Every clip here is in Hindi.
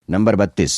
नंबर 32,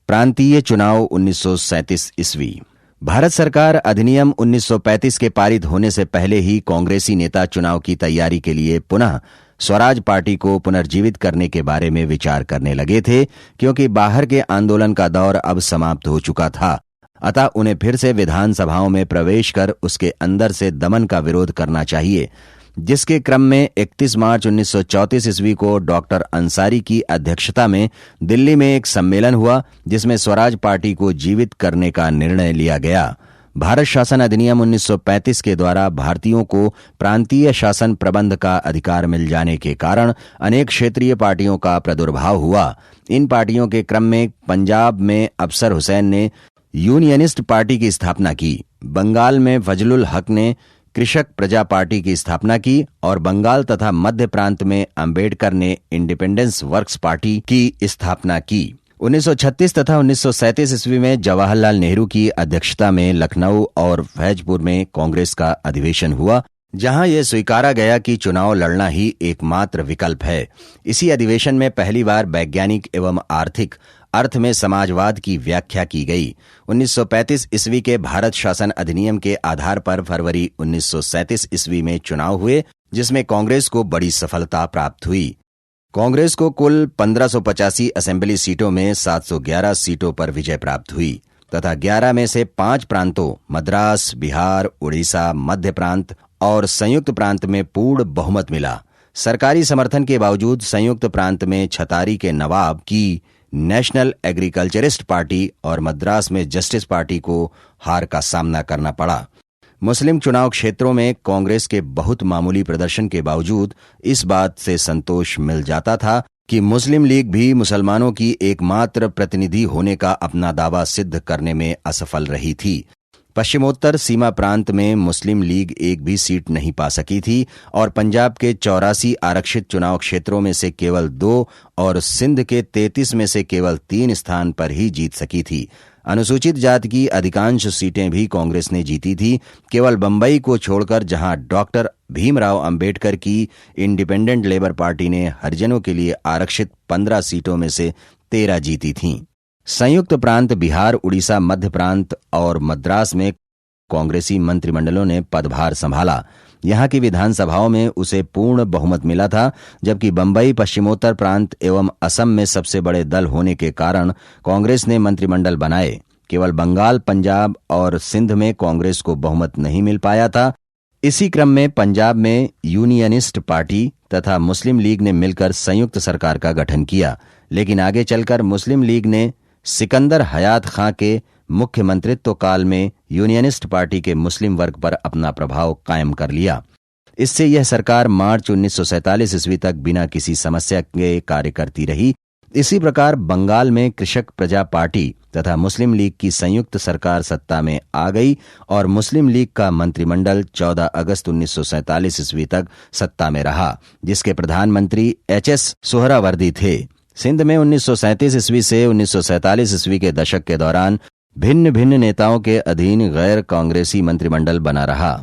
प्रांतीय चुनाव 1937 ईस्वी। भारत सरकार अधिनियम 1935 के पारित होने से पहले ही कांग्रेसी नेता चुनाव की तैयारी के लिए पुनः स्वराज पार्टी को पुनर्जीवित करने के बारे में विचार करने लगे थे, क्योंकि बाहर के आंदोलन का दौर अब समाप्त हो चुका था। अतः उन्हें फिर से विधानसभाओं में प्रवेश कर उसके अंदर से दमन का विरोध करना चाहिए, जिसके क्रम में 31 मार्च 1934 ईस्वी को डॉक्टर अंसारी की अध्यक्षता में दिल्ली में एक सम्मेलन हुआ, जिसमें स्वराज पार्टी को जीवित करने का निर्णय लिया गया। भारत शासन अधिनियम 1935 के द्वारा भारतीयों को प्रांतीय शासन प्रबंध का अधिकार मिल जाने के कारण अनेक क्षेत्रीय पार्टियों का प्रादुर्भाव हुआ। इन पार्टियों के क्रम में पंजाब में अफसर हुसैन ने यूनियनिस्ट पार्टी की स्थापना की, बंगाल में फजलुल हक ने कृषक प्रजा पार्टी की स्थापना की और बंगाल तथा मध्य प्रांत में अंबेडकर ने इंडिपेंडेंस वर्क्स पार्टी की स्थापना की। 1936 तथा 1937 ईस्वी में जवाहरलाल नेहरू की अध्यक्षता में लखनऊ और फैजपुर में कांग्रेस का अधिवेशन हुआ, जहां यह स्वीकारा गया कि चुनाव लड़ना ही एकमात्र विकल्प है। इसी अधिवेशन में पहली बार वैज्ञानिक एवं आर्थिक अर्थ में समाजवाद की व्याख्या की गई। 1935 ईस्वी के भारत शासन अधिनियम के आधार पर फरवरी 1937 ईस्वी में चुनाव हुए, जिसमें कांग्रेस को बड़ी सफलता प्राप्त हुई। कांग्रेस को कुल 1585 असेंबली सीटों में 711 सीटों पर विजय प्राप्त हुई तथा 11 में से 5 प्रांतों मद्रास, बिहार, उड़ीसा, मध्य प्रांत और संयुक्त प्रांत में पूर्ण बहुमत मिला। सरकारी समर्थन के बावजूद संयुक्त प्रांत में छतारी के नवाब की नेशनल एग्रीकल्चरिस्ट पार्टी और मद्रास में जस्टिस पार्टी को हार का सामना करना पड़ा। मुस्लिम चुनाव क्षेत्रों में कांग्रेस के बहुत मामूली प्रदर्शन के बावजूद इस बात से संतोष मिल जाता था कि मुस्लिम लीग भी मुसलमानों की एकमात्र प्रतिनिधि होने का अपना दावा सिद्ध करने में असफल रही थी। पश्चिमोत्तर सीमा प्रांत में मुस्लिम लीग एक भी सीट नहीं पा सकी थी और पंजाब के 84 आरक्षित चुनाव क्षेत्रों में से केवल 2 और सिंध के 33 में से केवल 3 स्थान पर ही जीत सकी थी। अनुसूचित जाति की अधिकांश सीटें भी कांग्रेस ने जीती थी, केवल बंबई को छोड़कर, जहां डॉक्टर भीमराव अंबेडकर की इंडिपेंडेंट लेबर पार्टी ने हरिजनों के लिए आरक्षित 15 सीटों में से 13 जीती थीं। संयुक्त प्रांत बिहार, उड़ीसा, मध्य प्रांत और मद्रास में कांग्रेसी मंत्रिमंडलों ने पदभार संभाला। यहां की विधानसभाओं में उसे पूर्ण बहुमत मिला था, जबकि बंबई, पश्चिमोत्तर प्रांत एवं असम में सबसे बड़े दल होने के कारण कांग्रेस ने मंत्रिमंडल बनाए। केवल बंगाल, पंजाब और सिंध में कांग्रेस को बहुमत नहीं मिल पाया था। इसी क्रम में पंजाब में यूनियनिस्ट पार्टी तथा मुस्लिम लीग ने मिलकर संयुक्त सरकार का गठन किया, लेकिन आगे चलकर मुस्लिम लीग ने सिकंदर हयात खां के मुख्यमंत्रित्व काल में यूनियनिस्ट पार्टी के मुस्लिम वर्ग पर अपना प्रभाव कायम कर लिया। इससे यह सरकार मार्च 1947 ईस्वी तक बिना किसी समस्या के कार्य करती रही। इसी प्रकार बंगाल में कृषक प्रजा पार्टी तथा मुस्लिम लीग की संयुक्त सरकार सत्ता में आ गई और मुस्लिम लीग का मंत्रिमंडल 14 अगस्त 1947 ईस्वी तक सत्ता में रहा, जिसके प्रधानमंत्री HS सोहरावर्दी थे। सिंध में 1937 ईस्वी से 1947 ईस्वी के दशक के दौरान भिन्न भिन्न नेताओं के अधीन गैर कांग्रेसी मंत्रिमंडल बना रहा।